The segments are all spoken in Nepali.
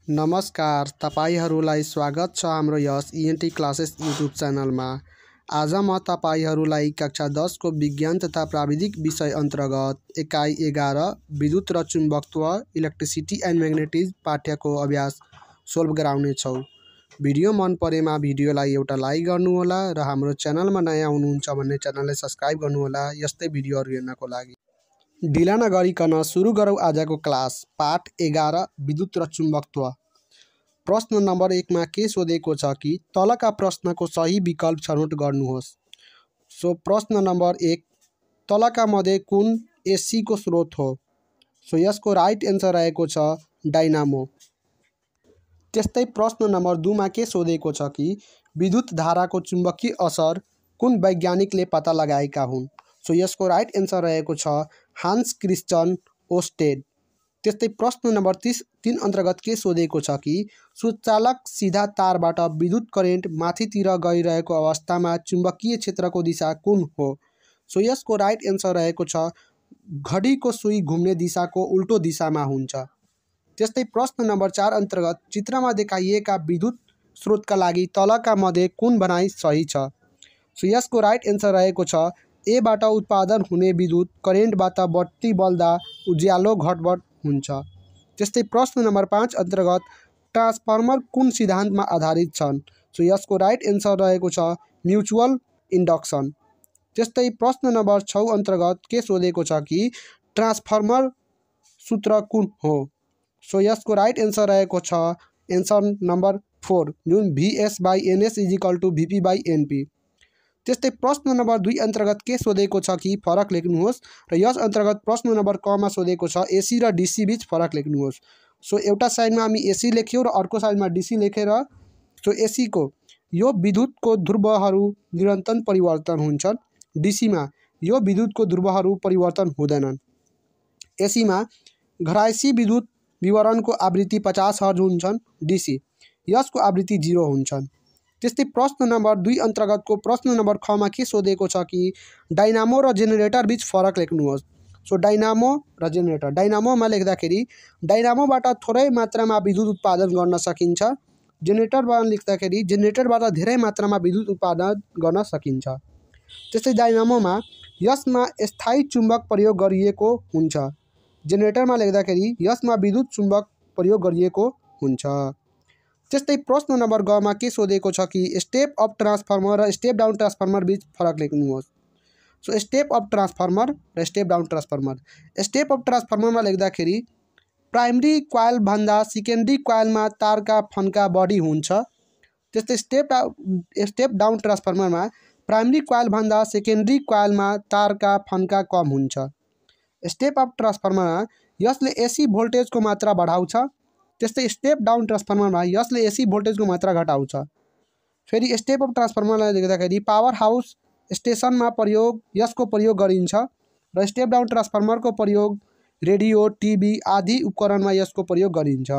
नमस्कार, तपाईहरुलाई स्वागत छ हाम्रो यस ENT क्लासेस युट्युब च्यानलमा। आज म तपाईहरुलाई कक्षा 10 को विज्ञान तथा प्राविधिक विषय अन्तर्गत इकाइ 11 विद्युत र चुम्बकत्व इलेक्ट्रिसिटी एन्ड म्याग्नेटिज्म पाठ्यको अभ्यास सोल्भ गराउने छौं। भिडियो मन परेमा भिडियोलाई एउटा लाइक गर्नुहोला र हाम्रो च्यानलमा नयाँ हुनुहुन्छ भने च्यानललाई सब्स्क्राइब गर्नुहोला यस्तै भिडियोहरु हेर्नको लागि। ढिला नगरिकन सुरु गरौँ आजको क्लास। पाठ 11 विद्युत र चुम्बकत्व। प्रश्न नम्बर 1 मा के सोधेको छ कि तलका प्रश्नको सही विकल्प छनौट गर्नुहोस्। सो प्रश्न नम्बर 1 तलका मध्ये कुन एसी को स्रोत हो? सो यसको राइट एन्सर रहेको छ डाइनामो। त्यस्तै प्रश्न नम्बर 2 मा के सोधेको छ कि विद्युत धाराको चुम्बकीय असर कुन वैज्ञानिकले पत्ता लगाएका हुन्? सो यसको राइट एन्सर रहेको छ हान्स क्रिस्टियन ओस्टेड। त्यस्तै प्रश्न नम्बर 3 अन्तर्गत के सोधेको छ कि सुचालक सीधा तारबाट विद्युत करेन्ट माथितिर गइरहेको अवस्थामा चुम्बकीय क्षेत्रको दिशा कुन हो? सो यसको राइट एन्सर रहेको छ घडीको सुई घुम्ने दिशाको उल्टो दिशामा हुन्छ। त्यस्तै प्रश्न नम्बर 4 अन्तर्गत चित्रमा देखाइएका विद्युत स्रोतका लागि तलका मध्ये कुन भनाइ सही छ? सो यसको राइट एन्सर रहेको छ ए बाट उत्पादन हुने विद्युत करेन्टबाट बत्ती बल्दा उज्यालो घटबड हुन्छ। त्यस्तै प्रश्न नम्बर 5 अन्तर्गत ट्रान्सफर्मर कुन सिद्धान्तमा आधारित छन्? सो यसको राइट एन्सर रहेको छ म्युचुअल इन्डक्सन। त्यस्तै प्रश्न नम्बर 6 अन्तर्गत के सोधेको छ कि ट्रान्सफर्मर सूत्र कुन हो? सो यसको राइट एन्सर रहेको छ एन्सर नम्बर 4 जुन VS/NS = VP/NP। त्यस्तै प्रश्न नम्बर 2 अन्तर्गत के सोधेको छ कि फरक लेख्नुहोस् र यस अन्तर्गत प्रश्न नम्बर क मा सोधेको छ एसी र डीसी बीच फरक लेख्नुहोस्। सो एउटा साइडमा हामी एसी लेख्यौं र अर्को साइडमा डीसी लेखेर सो एसी को यो विद्युतको ध्रुवहरू निरन्तर परिवर्तन हुन्छन्। डीसी मा यो विद्युतको ध्रुवहरू परिवर्तन हुँदैनन्। एसी मा घरायसी विद्युत विवरणको आवृत्ति 50 हर्ज हुन्छन्। डीसी यसको आवृत्ति 0 हुन्छन्। त्यस्तै प्रश्न नम्बर 2 अन्तर्गतको प्रश्न नम्बर ख मा के सोधेको छ कि डाइनामो र जेनेरेटर बीच फरक लेख्नुहोस्। सो डाइनामो र जेनेरेटर। डाइनामोमा लेख्दाखेरि डाइनामोबाट थोरै मात्रामा विद्युत उत्पादन गर्न सकिन्छ। जेनेरेटरमा लेख्दाखेरि जेनेरेटरबाट धेरै मात्रामा विद्युत उत्पादन गर्न सकिन्छ। त्यस्तै डाइनामोमा यसमा स्थायी चुम्बक प्रयोग गरिएको हुन्छ। जेनेरेटरमा लेख्दाखेरि यसमा विद्युत चुम्बक प्रयोग गरिएको हुन्छ। त्यस्तै प्रश्न नम्बर ग मा के सोधेको छ कि स्टेप अप ट्रान्सफर्मर र स्टेप डाउन ट्रान्सफर्मर बीच फरक लेख्नुहोस्। सो स्टेप अप ट्रान्सफर्मर र step down transformer. Step up ट्रान्सफर्मरमा लेख्दाखेरि प्राइमरी कोइल भन्दा सेकेन्डरी कोइलमा तारका फन्का बढी हुन्छ। त्यस्तै स्टेप डाउन ट्रान्सफर्मरमा प्राइमरी कोइल भन्दा सेकेन्डरी कोइलमा तारका फन्का कम हुन्छ। स्टेप अप ट्रान्सफर्मरमा यसले एसी भोल्टेजको मात्रा बढाउँछ। त्यस्तै स्टेप डाउन ट्रान्सफर्मरमा यसले एसी भोल्टेजको मात्रा घटाउँछ। फेरि स्टेप अप ट्रान्सफर्मरलाई लेख्दाखेरि पावर हाउस स्टेसनमा यसको प्रयोग गरिन्छ र स्टेप डाउन ट्रान्सफर्मरको प्रयोग रेडियो, टिभी आदि उपकरणमा यसको प्रयोग गरिन्छ।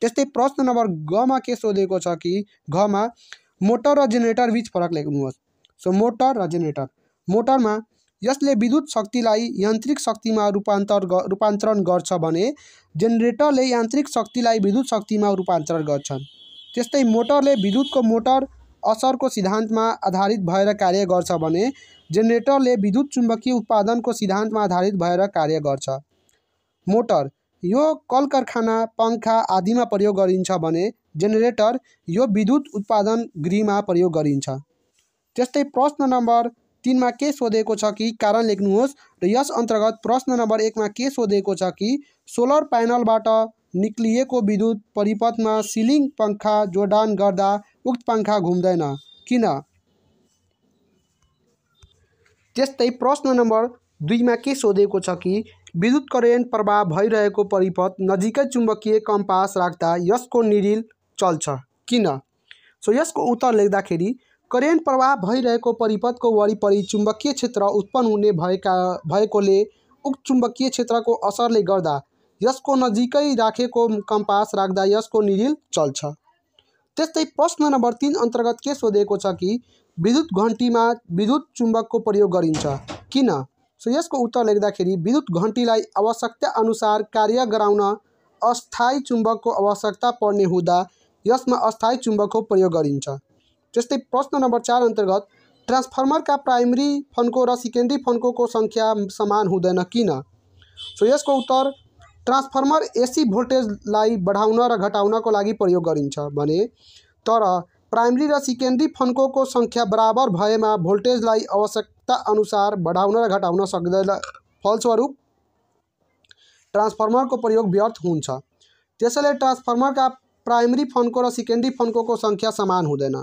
त्यस्तै प्रश्न नम्बर ग मा के सोधेको छ कि घ मा मोटर र जेनेरेटर बीच फरक लेख्नुहोस्। सो मोटर र जेनेरेटर। मोटरमा यसले विद्युत शक्तिलाई यान्त्रिक शक्तिमा रूपान्तरण गर्छ भने जेनेरेटरले यान्त्रिक शक्तिलाई विद्युत शक्तिमा रूपान्तरण गर्छन्। त्यस्तै मोटरले विद्युतको मोटर असरको सिद्धान्तमा आधारित भएर कार्य गर्छ भने जेनेरेटरले विद्युत चुम्बकीय उत्पादनको सिद्धान्तमा आधारित भएर कार्य गर्छ। मोटर यो कल कारखाना, पंखा आदिमा प्रयोग गरिन्छ भने जेनेरेटर यो विद्युत उत्पादन गृहमा प्रयोग गरिन्छ। त्यस्तै प्रश्न नम्बर 3 मा के सोधेको छ कि कारण लेख्नुहोस् र यस अन्तर्गत प्रश्न नम्बर 1 मा के सोधेको छ कि सोलर प्यानलबाट निक्लिएको विद्युत परिपथमा सिलिङ पंखा जोडान गर्दा उक्त पंखा घुम्दैन किन? त्यस्तै प्रश्न नम्बर 2 मा के सोधेको छ कि विद्युत करेन्ट प्रवाह भइरहेको परिपथ नजिकै चुम्बकीय कम्पास राख्दा यसको निडिल चल्छ किन? सो यसको उत्तर लेख्दाखेरि करेन्ट प्रवाह भइरहेको परिपथको वरिपरि चुम्बकीय क्षेत्र उत्पन्न हुने भएकोले उक्त चुम्बकीय क्षेत्रको असरले गर्दा यसको नजिकै राखेको कम्पास राख्दा यसको निडिल चल्छ। त्यस्तै प्रश्न नम्बर 3 अन्तर्गत के सोधेको छ कि विद्युत घण्टीमा विद्युत चुम्बकको प्रयोग गरिन्छ किन? सो यसको उत्तर लेख्दाखेरि विद्युत घण्टीलाई आवश्यकता अनुसार कार्य गराउन अस्थायी चुम्बकको आवश्यकता पर्ने हुँदा यसमा अस्थायी चुम्बकको प्रयोग गरिन्छ। जस्तै प्रश्न नम्बर 4 अन्तर्गत ट्रान्सफर्मरका प्राइमरी फन्को र सेकेन्डरी फन्कोको सङ्ख्या समान हुँदैन किन? सो यसको उत्तर ट्रान्सफर्मर एसी भोल्टेजलाई बढाउन र घटाउनको लागि प्रयोग गरिन्छ भने तर प्राइमरी र सेकेन्डरी फन्कोको सङ्ख्या बराबर भएमा भोल्टेजलाई आवश्यकता अनुसार बढाउन र घटाउन सक्दैन। फलस्वरूप ट्रान्सफर्मरको प्रयोग व्यर्थ हुन्छ। त्यसैले ट्रान्सफर्मरका प्राइमरी फन्को र सेकेन्डरी फन्कोको सङ्ख्या समान हुँदैन।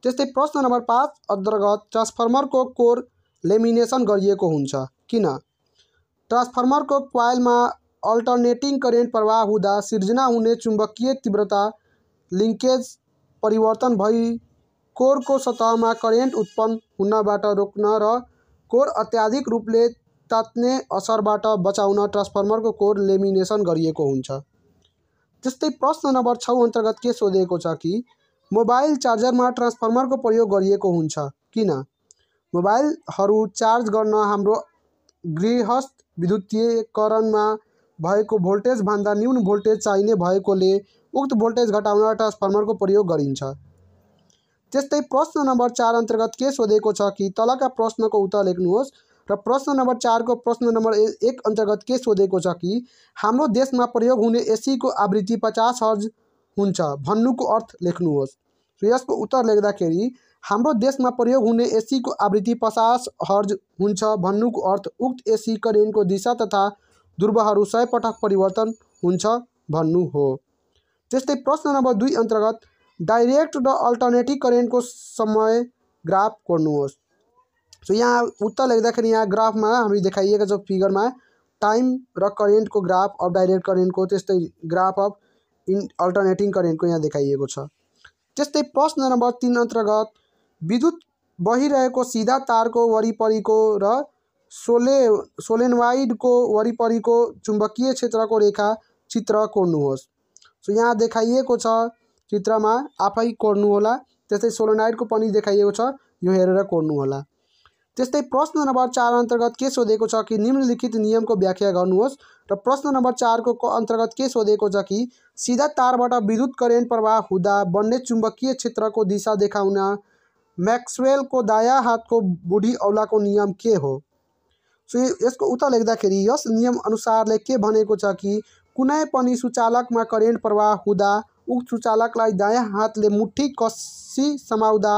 त्यस्तै प्रश्न नम्बर 5 अन्तर्गत ट्रान्सफर्मरको कोर लेमिनेसन गरिएको हुन्छ किन? ट्रान्सफर्मरको क्वाइलमा अल्टरनेटिङ करेन्ट प्रवाह हुँदा सिर्जना हुने चुम्बकीय तीव्रता लिङ्केज परिवर्तन भई कोरको सतहमा करेन्ट उत्पन्न हुनबाट रोक्न र कोर अत्याधिक रूपले तात्ने असरबाट बचाउन ट्रान्सफर्मरको कोर लेमिनेसन गरिएको हुन्छ। त्यस्तै प्रश्न नम्बर 6 अन्तर्गत के सोधिएको छ कि मोबाइल चार्जरमा ट्रान्सफर्मरको प्रयोग गरिएको हुन्छ किन? मोबाइलहरू चार्ज गर्न हाम्रो गृहस्थ विद्युतीकरणमा भएको भोल्टेजभन्दा न्यून भोल्टेज चाहिने भएकोले उक्त भोल्टेज घटाउन ट्रान्सफर्मरको प्रयोग गरिन्छ। त्यस्तै प्रश्न नम्बर 4 अन्तर्गत के सोधेको छ कि तलका प्रश्नको उत्तर लेख्नुहोस् र प्रश्न नम्बर 4 को प्रश्न नम्बर 1 अन्तर्गत के सोधेको छ कि हाम्रो देशमा प्रयोग हुने एसीको आवृत्ति 50 हर्ज हुन्छ भन्नुको अर्थ लेख्नुहोस्। र यसको उत्तर लेख्दाखेरि हाम्रो देशमा प्रयोग हुने एसीको आवृत्ति 50 हर्ज हुन्छ भन्नुको अर्थ उक्त एसी करेन्टको दिशा तथा ध्रुवहरू 100 पटक परिवर्तन हुन्छ भन्नु हो। त्यस्तै प्रश्न नम्बर 2 अन्तर्गत डाइरेक्ट र अल्टरनेटिभ करेन्टको समय ग्राफ कोर्नुहोस्। सो यहाँ उत्तर लेख्दाखेरि यहाँ ग्राफमा हामी देखाइएको छ फिगरमा टाइम र करेन्टको ग्राफ अफ डाइरेक्ट करेन्टको, त्यस्तै ग्राफ अफ अल्टरनेटिङ करेन्टको यहाँ देखाइएको छ। त्यस्तै प्रश्न नम्बर 3 अन्तर्गत विद्युत बहिरहेको सिधा तारको वरिपरिको र सोलेनोइडको वरिपरिको चुम्बकीय क्षेत्रको रेखा चित्र कोर्नुहोस्। सो यहाँ देखाइएको छ चित्रमा, आफै कोर्नुहोला। त्यस्तै सोलेनोइडको पनि देखाइएको छ, यो हेरेर कोर्नुहोला। त्यस्तै प्रश्न नम्बर 4 अन्तर्गत के सोधेको छ कि निम्नलिखित नियमको व्याख्या गर्नुहोस् र प्रश्न नम्बर 4 को अन्तर्गत के सोधेको छ कि सिधा तारबाट विद्युत करेन्ट प्रवाह हुँदा बन्ने चुम्बकीय क्षेत्रको दिशा देखाउन मैक्सवेलको दायाँ हातको बुढी औँलाको नियम के हो? सो यसको उत्तर लेख्दाखेरि यस नियम अनुसारले के भनेको छ कि कुनै पनि सुचालकमा करेन्ट प्रवाह हुँदा उक्त सुचालकलाई दायाँ हातले मुठी कसी समाउँदा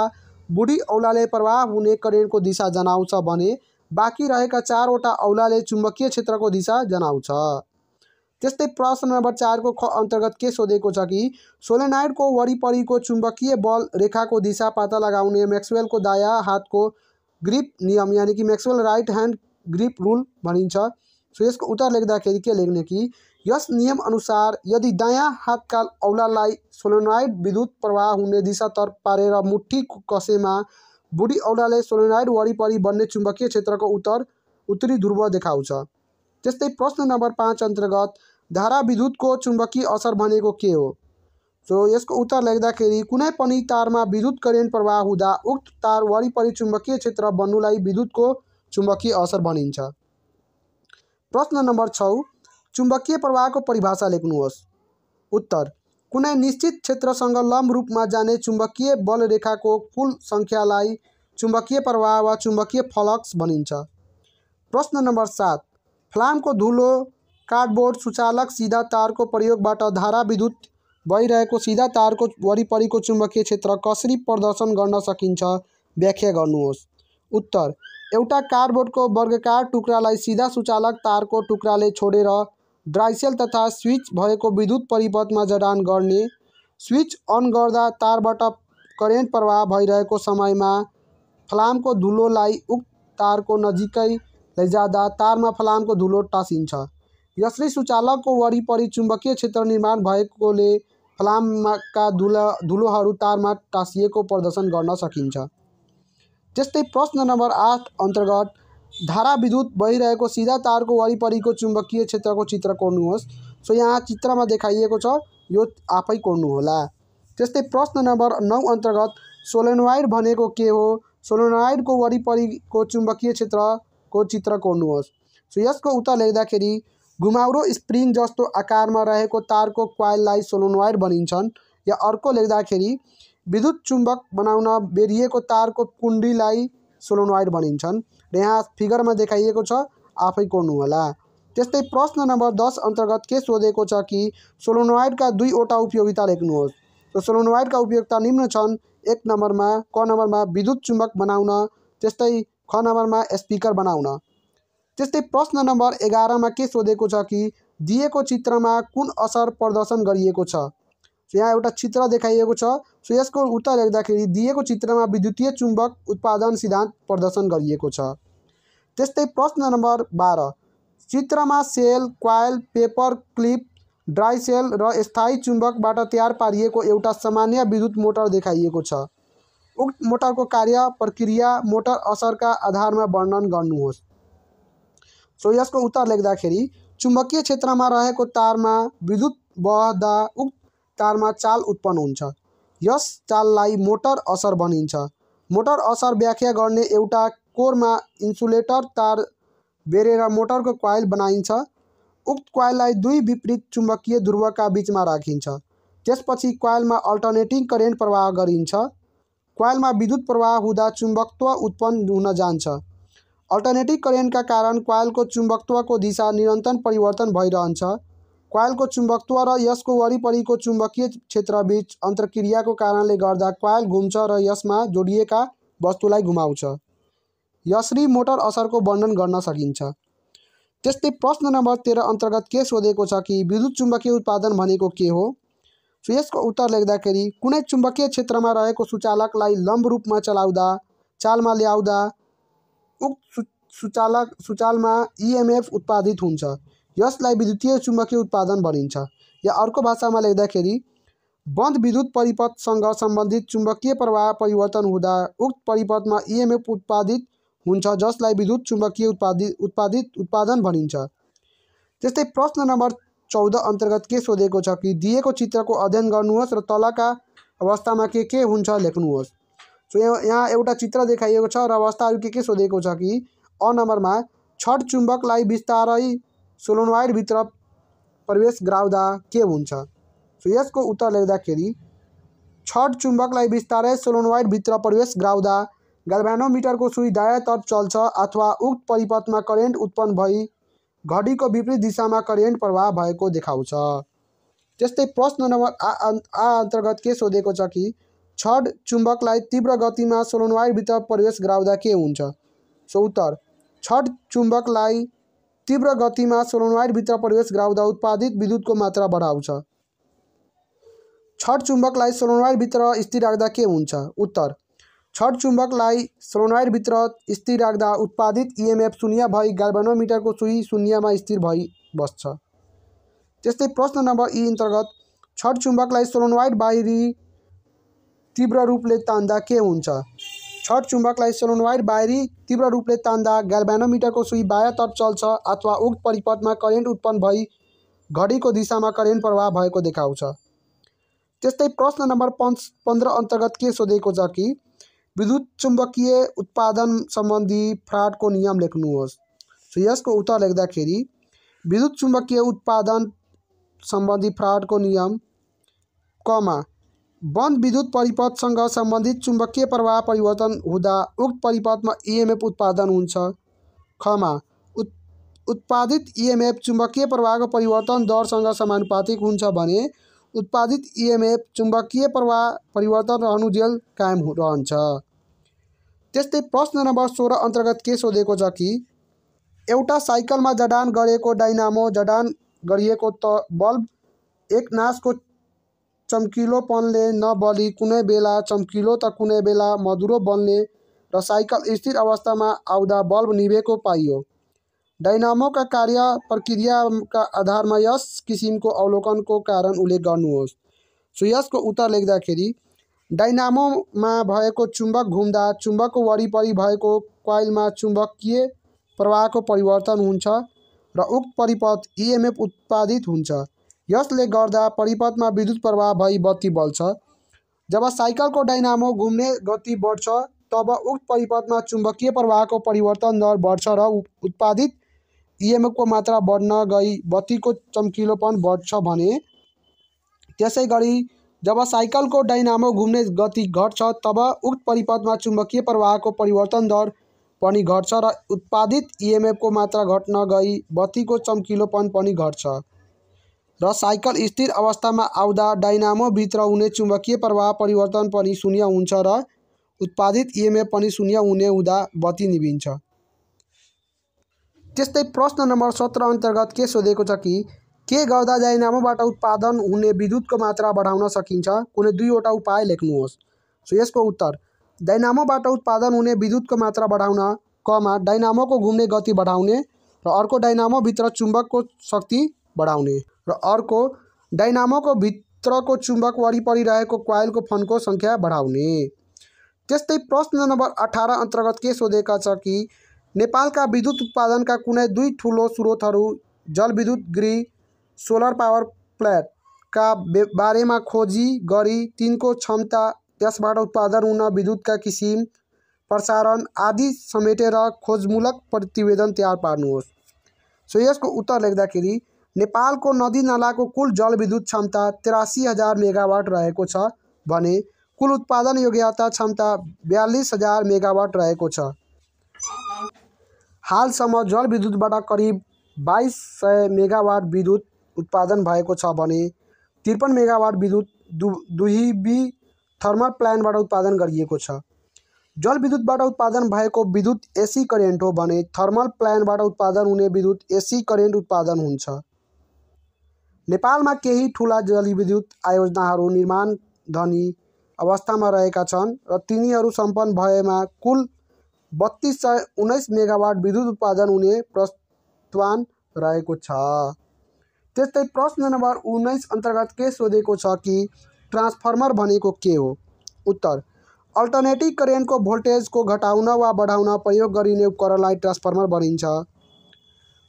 बुढी औँलाले प्रवाह हुने करेन्टको दिशा जनाउँछ भने बाँकी रहेका 4वटा औँलाले चुम्बकीय क्षेत्रको दिशा जनाउँछ। त्यस्तै प्रश्न नम्बर 4 को ख अन्तर्गत के सोधेको छ कि सोलेनोइडको वरिपरिको चुम्बकीय बल रेखाको दिशा पत्ता लगाउने मैक्सवेलको दायाँ हातको ग्रिप नियम यानी कि Maxwell right hand grip rule भनिन्छ। सो यसको उत्तर लेख्दाखेरि के लेख्ने कि यस नियम अनुसार यदि दायाँ हातका औँलालाई सोलेनोइड विद्युत प्रवाह हुने दिशातर्फ पारेर मुठी कसेमा बुढी औँलाले सोलेनोइड वरिपरि बन्ने चुम्बकीय क्षेत्रको उत्तरी ध्रुव देखाउँछ। त्यस्तै प्रश्न नम्बर 5 अन्तर्गत धारा विद्युतको चुम्बकीय असर भनेको के हो? सो यसको उत्तर लेख्दाखेरि कुनै पनि तारमा विद्युत करेन्ट प्रवाह हुँदा उक्त तार वरिपरि चुम्बकीय क्षेत्र बन्नुलाई विद्युतको चुम्बकीय असर भनिन्छ। प्रश्न नम्बर 6 चुम्बकीय प्रवाहको परिभाषा लेख्नुहोस्। उत्तर कुनै निश्चित क्षेत्रसँग लम्ब रूपमा जाने चुम्बकीय बल रेखाको कुल सङ्ख्यालाई चुम्बकीय प्रवाह वा चुम्बकीय फ्लक्स भनिन्छ। प्रश्न नम्बर 7 फ्लामको धुलो कार्डबोर्ड सुचालक सिधा तारको प्रयोगबाट धारा विद्युत बहिरहेको सिधा तारको वरिपरिको चुम्बकीय क्षेत्र कसरी प्रदर्शन गर्न सकिन्छ व्याख्या गर्नुहोस्। उत्तर एउटा कार्डबोर्डको वर्गाकार टुक्रालाई सिधा सुचालक तारको टुक्राले छोडेर ड्राइसेल तथा स्विच भएको विद्युत परिपथमा जडान गर्ने। स्विच अन गर्दा तारबाट करेन्ट प्रवाह भइरहेको समयमा फ्लामको धुलोलाई उक्त तारको नजिकै लैजाँदा तारमा फ्लामको धुलो टाँसिन्छ। यसरी सुचालकको वरिपरि चुम्बकीय क्षेत्र निर्माण भएकोले फ्लामका धुलोहरू तारमा टाँसिएको प्रदर्शन गर्न सकिन्छ। त्यस्तै प्रश्न नम्बर 8 अन्तर्गत धारा विद्युत बहिरहेको सिधा तारको वरिपरिको चुम्बकीय क्षेत्रको चित्र कोर्नुहोस्। सो यहाँ चित्रमा देखाइएको छ, यो आफै कोर्नुहोला। त्यस्तै प्रश्न नम्बर 9 अन्तर्गत सोलेनोइड भनेको के हो? सोलेनोइडको वरिपरिको चुम्बकीय क्षेत्रको चित्र कोर्नुहोस्। सो यसको उत्तर लेख्दाखेरि घुमाउरो स्प्रिङ जस्तो आकारमा रहेको तारको क्वाइललाई सोलोनोइड भनिन्छन्। या अर्को लेख्दाखेरि विद्युत चुम्बक बनाउन बेरिएको तारको कुण्डीलाई सोलोनोइड भनिन्छन्। र यहाँ फिगरमा देखाइएको छ, आफै कोर्नुहोला। त्यस्तै प्रश्न नम्बर 10 अन्तर्गत के सोधेको छ कि सोलोनोइडका दुईवटा उपयोगिता लेख्नुहोस्। र सोलोनोइडका उपयोगिता निम्न छन्। क नम्बरमा विद्युत चुम्बक बनाउन, त्यस्तै ख नम्बरमा स्पिकर बनाउन। त्यस्तै प्रश्न नम्बर 11 के सोधेको छ कि दिएको चित्रमा कुन असर प्रदर्शन गरिएको छ। यहाँ एउटा चित्र देखाइएको छ। यसको उत्तर लेख्दाखेरि दिएको चित्रमा विद्युतीय चुम्बक उत्पादन सिद्धान्त प्रदर्शन गरिएको छ। त्यस्तै प्रश्न नम्बर 12 चित्रमा cell, coil, paper clip, dry cell र स्थायी चुम्बकबाट तयार पारिएको एउटा सामान्य विद्युत मोटर देखाइएको छ। उक्त मोटरको कार्य, प्रक्रिया, मोटर असरका आधारमा वर्णन गर्नुहोस्। यसको उत्तर लेख्दाखेरि चुम्बकीय क्षेत्रमा रहेको तारमा विद्युत बहँदा उक्त तारमा चाल उत्पन्न हुन्छ। यस चाललाई मोटर असर भनिन्छ। मोटर असर व्याख्या गर्ने एउटा कोरमा इन्सुलेटर तार बेरेर मोटरको क्वाइल बनाइन्छ। उक्त क्वाइललाई दुई विपरीत चुम्बकीय ध्रुवका बीचमा राखिन्छ। त्यसपछि क्वाइलमा अल्टरनेटिङ करेन्ट प्रवाह गरिन्छ। क्वाइलमा विद्युत प्रवाह हुँदा चुम्बकत्व उत्पन्न हुन जान्छ। अल्टरनेटिङ करेन्टका कारण क्वाइलको चुम्बकत्वको दिशा निरन्तर परिवर्तन भइरहन्छ। क्वाइलको चुम्बकत्व र यसको वरिपरिको चुम्बकीय क्षेत्रबीच अन्तर्क्रियाको कारणले गर्दा क्वाइल घुम्छ र यसमा जोडिएका वस्तुलाई घुमाउँछ। यसरी मोटर असरको वर्णन गर्न सकिन्छ। त्यस्तै प्रश्न नम्बर 13 अन्तर्गत के सोधेको छ कि विद्युत चुम्बकीय उत्पादन भनेको के हो। यसको उत्तर लेख्दाखेरि कुनै चुम्बकीय क्षेत्रमा रहेको सुचालकलाई लम्ब रूपमा चालमा ल्याउँदा उक्त सुचालमा इएमएफ उत्पादित हुन्छ। यसलाई विद्युतीय चुम्बकीय उत्पादन भनिन्छ। या अर्को भाषामा लेख्दाखेरि बन्द विद्युत परिपथसँग सम्बन्धित चुम्बकीय प्रवाह परिवर्तन हुँदा उक्त परिपथमा इएमएफ उत्पादित हुन्छ, जसलाई विद्युत चुम्बकीय उत्पादन भनिन्छ। त्यस्तै प्रश्न नम्बर 14 अन्तर्गत के सोधेको छ कि दिएको चित्रको अध्ययन गर्नुहोस् र तलका अवस्थामा के हुन्छ लेख्नुहोस्। यहाँ एउटा चित्र देखाइएको छ र अवस्थाहरू के सोधेको छ कि अ नम्बरमा छड चुम्बकलाई बिस्तारै सोलोनोइडभित्र प्रवेश गराउँदा के हुन्छ। यसको उत्तर लेख्दाखेरि छड चुम्बकलाई बिस्तारै सोलोनोइडभित्र प्रवेश गराउँदा ग्याल्भेनोमिटरको सुई दायाँतर्फ चल्छ अथवा उक्त परिपथमा करेन्ट उत्पन्न भई घडीको विपरीत दिशामा करेन्ट प्रवाह भएको देखाउँछ। त्यस्तै प्रश्न नम्बर आ अन्तर्गत के सोधेको छ कि छड चुम्बकलाई तीव्र गतिमा सोलोनोइडभित्र प्रवेश गराउँदा के हुन्छ। उत्तर छड चुम्बकलाई तीव्र गतिमा सोलोनोइडभित्र प्रवेश गराउँदा उत्पादित विद्युतको मात्रा बढाउँछ। छड चुम्बकलाई सोलोनोइडभित्र स्थिर राख्दा के हुन्छ। उत्तर छड चुम्बकलाई सोलोनोइडभित्र स्थिर राख्दा उत्पादित इएमएफ शून्य भई ग्याल्भेनोमिटरको सुई शून्यमा स्थिर भई बस्छ। त्यस्तै प्रश्न नम्बर ई अन्तर्गत छड चुम्बकलाई सोलोनोइड बाहिरी तीव्र रूपले तान्दा के हुन्छ। छड चुम्बकलाई सोलोनोइड बाहिरी तीव्र रूपले तान्दा ग्याल्भेनोमिटरको सुई बायाँतर्फ चल्छ अथवा उक्त परिपथमा करेन्ट उत्पन्न भई घडीको दिशामा करेन्ट प्रवाह भएको देखाउँछ। त्यस्तै प्रश्न नम्बर 15 अन्तर्गत के सोधेको छ कि विद्युत चुम्बकीय उत्पादन सम्बन्धी फ्याराडेको नियम लेख्नुहोस्। यसको उत्तर लेख्दाखेरि विद्युत चुम्बकीय उत्पादन सम्बन्धी फ्याराडेको नियम बन्द विद्युत परिपथसँग सम्बन्धित चुम्बकीय प्रवाह परिवर्तन हुँदा उक्त परिपथमा इएमएफ उत्पादन हुन्छ। उत्पादित इएमएफ चुम्बकीय प्रवाहको परिवर्तन दरसँग समानुपातिक हुन्छ भने उत्पादित इएमएफ चुम्बकीय प्रवाह परिवर्तन रहनुजेल कायम रहन्छ। त्यस्तै प्रश्न नम्बर 16 अन्तर्गत के सोधेको छ कि एउटा साइकलमा जडान गरेको डाइनामो जडान गरिएको बल्ब एक नासको चम्किलोपनले नबली कुनै बेला चम्किलो त कुनै बेला मधुरो बल्ने र साइकल स्थिर अवस्थामा आउँदा बल्ब निभेको पाइयो। डाइनामोका कार्य प्रक्रियाका आधारमा यस किसिमको अवलोकनको कारण उल्लेख गर्नुहोस्। यसको उत्तर लेख्दाखेरि डाइनामोमा भएको चुम्बक घुम्दा चुम्बकको वरिपरि भएको क्वाइलमा चुम्बकीय प्रवाहको परिवर्तन हुन्छ र उक्त परिपथ इएमएफ उत्पादित हुन्छ। यसले गर्दा परिपथमा विद्युत प्रवाह भई बत्ती बल्छ। जब साइकलको डाइनामो घुम्ने गति बढ्छ तब उक्त परिपथमा चुम्बकीय प्रवाहको परिवर्तन दर बढ्छ र उत्पादित EMF को मात्रा बढ्न गई बत्तीको चम्किलोपन बढ्छ भने त्यसैगरी जब साइकलको डाइनामो घुम्ने गति घट्छ तब उक्त परिपथमा चुम्बकीय प्रवाहको परिवर्तन दर पनि घट्छ र उत्पादित EMF को मात्रा घट्न गई बत्तीको चम्किलोपन पनि घट्छ र साइकल स्थिर अवस्थामा आउँदा डाइनामो भित्र हुने चुम्बकीय प्रवाह परिवर्तन पनि शून्य हुन्छ र उत्पादित EMF पनि शून्य हुँदा बत्ती निभिन्छ। त्यस्तै प्रश्न नम्बर 17 अन्तर्गत के सोधेको छ कि के गर्दा डाइनामोबाट उत्पादन हुने विद्युतको मात्रा बढाउन सकिन्छ? कुनै दुईवटा उपाय लेख्नुहोस्। सो यसको उत्तर डाइनामोबाट उत्पादन हुने विद्युतको मात्रा बढाउन डाइनामोको घुम्ने गति बढाउने र अर्को डाइनामोभित्र चुम्बकको शक्ति बढाउने र अर्को डाइनामोको भित्रको चुम्बक वरिपरि रहेको क्वाइलको फन्को सङ्ख्या बढाउने। त्यस्तै प्रश्न नम्बर 18 अन्तर्गत के सोधेका छ कि नेपालका विद्युत उत्पादनका कुनै दुई ठुलो स्रोतहरू जलविद्युत गृह सोलर पावर प्लान्टका बारेमा खोजी गरी तिनको क्षमता त्यसबाट उत्पादन हुन विद्युतका किसिम प्रसारण आदि समेटेर खोजमूलक प्रतिवेदन तयार पार्नुहोस्। सो यसको उत्तर लेख्दाखेरि नेपालको नदी नालाको कुल जलविद्युत क्षमता 83,000 मेगावाट रहेको छ भने कुल उत्पादन योग्यता क्षमता 42,000 मेगावाट रहेको छ। हालसम्म जलविद्युतबाट करिब 2200 मेगावाट विद्युत उत्पादन भएको छ भने 53 मेगावाट विद्युत दुहिबी थर्मल प्लान्टबाट उत्पादन गरिएको छ। जलविद्युतबाट उत्पादन भएको विद्युत AC करेन्ट हो भने थर्मल प्लान्टबाट उत्पादन हुने विद्युत AC करेन्ट उत्पादन हुन्छ। नेपालमा केही ठुला जलविद्युत आयोजनाहरू निर्माणधनी अवस्थामा रहेका छन् र तिनीहरू सम्पन्न भएमा कुल 3219 मेगावाट विद्युत उत्पादन हुने प्रस्तावन रहेको छ। त्यस्तै प्रश्न नम्बर 19 अन्तर्गत के सोधेको छ कि ट्रान्सफर्मर भनेको के हो? उत्तर अल्टरनेटिभ करेन्टको भोल्टेजको घटाउन वा बढाउन प्रयोग गरिने उपकरणलाई ट्रान्सफर्मर भनिन्छ।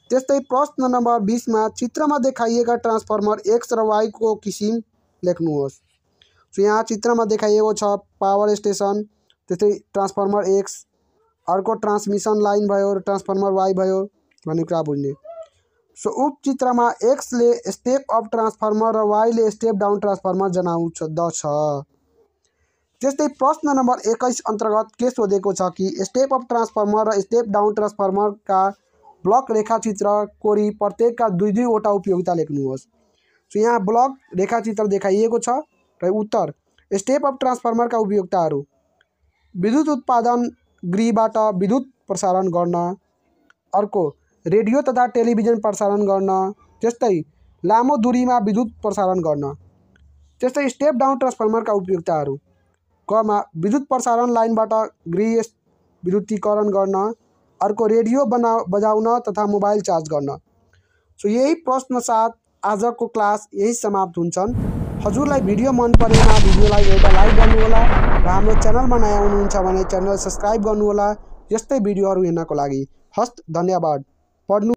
त्यस्तै प्रश्न नम्बर 20 मा चित्रमा देखाइएका ट्रान्सफर्मर X र Y को किसिम लेख्नुहोस्। सो यहाँ चित्रमा देखाइएको छ पावर स्टेसन, त्यस्तै ट्रान्सफर्मर X, अर्को ट्रान्समिसन लाइन भयो र ट्रान्सफर्मर Y भयो भन्ने कुरा बुझ्ने। सो उक्त चित्रमा X ले स्टेप अप ट्रान्सफर्मर र Y ले स्टेप डाउन ट्रान्सफर्मर जनाउँदछ। त्यस्तै प्रश्न नम्बर 21 अन्तर्गत के सोधेको छ कि स्टेप अप ट्रान्सफर्मर र स्टेप डाउन ट्रान्सफर्मरका ब्लक रेखाचित्र कोरी प्रत्येकका दुईवटा उपयोगिता लेख्नुहोस्। सो यहाँ ब्लक रेखाचित्र देखाइएको छ र उत्तर स्टेप अप ट्रान्सफर्मरका उपयोगिताहरू विद्युत उत्पादन गृहबाट विद्युत प्रसारण गर्न, अर्को रेडियो तथा टेलिभिजन प्रसारण गर्न, त्यस्तै लामो दूरीमा विद्युत प्रसारण गर्न। त्यस्तै स्टेप डाउन ट्रान्सफर्मरका उपयोगिताहरू विद्युत प्रसारण लाइनबाट गृह विद्युतीकरण गर्न, अर्को रेडियो बजाउन तथा मोबाइल चार्ज गर्न। सो यही प्रश्न साथ आजको क्लास यही समाप्त हुन्छन्। हजुरलाई भिडियो मन परेमा भिडियोलाई एउटा लाइक गर्नुहोला र हाम्रो च्यानलमा नयाँ हुनुहुन्छ भने च्यानल सब्स्क्राइब गर्नुहोला यस्तै भिडियोहरू हेर्नको लागि। हस्त धन्यवाद। पढ्नु